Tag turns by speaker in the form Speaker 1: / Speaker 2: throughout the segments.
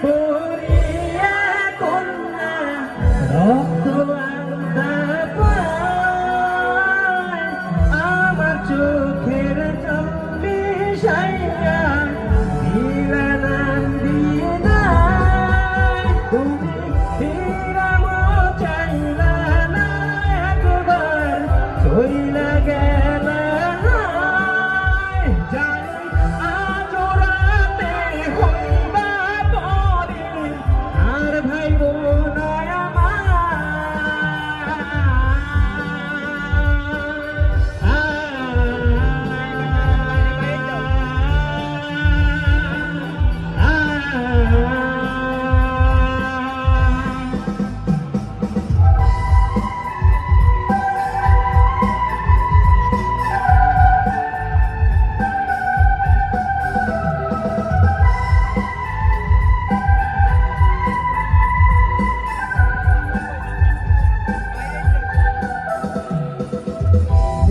Speaker 1: পরিয়া কন্যা রক্ত আলতা পায় আমার চোখের জল মিশাইয়া নীলানন্দ দিয়ে দেয় তুমি ফিরাম চাইলা না একবার চইলা গেলা জানি আজ রাতে হইবা পরে আর ভাই বোন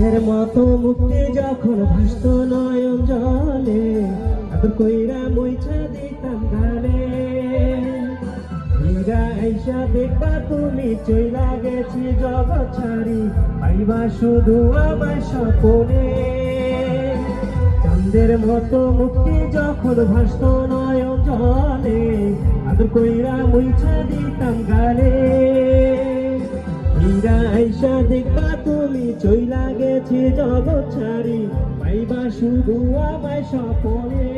Speaker 1: এর মতো মুক্তি যখন ভাসত নয়ন জলে আদর কইরা মইছা দিতাম গানে হীরা আইসা দেখবা তুমি চইলা গেছি জগৎ ছাড়ি পাইবা শুধু আমার স্বপনে চাঁদের মতো মুক্তি যখন ভাসত নয়ন জলে আদর কইরা মইছা দিতাম গানে হীরা আইসা দেখবা তুমি চইলা গেছি জগৎ ছাড়ি পাইবা শুধু আমায় স্বপনে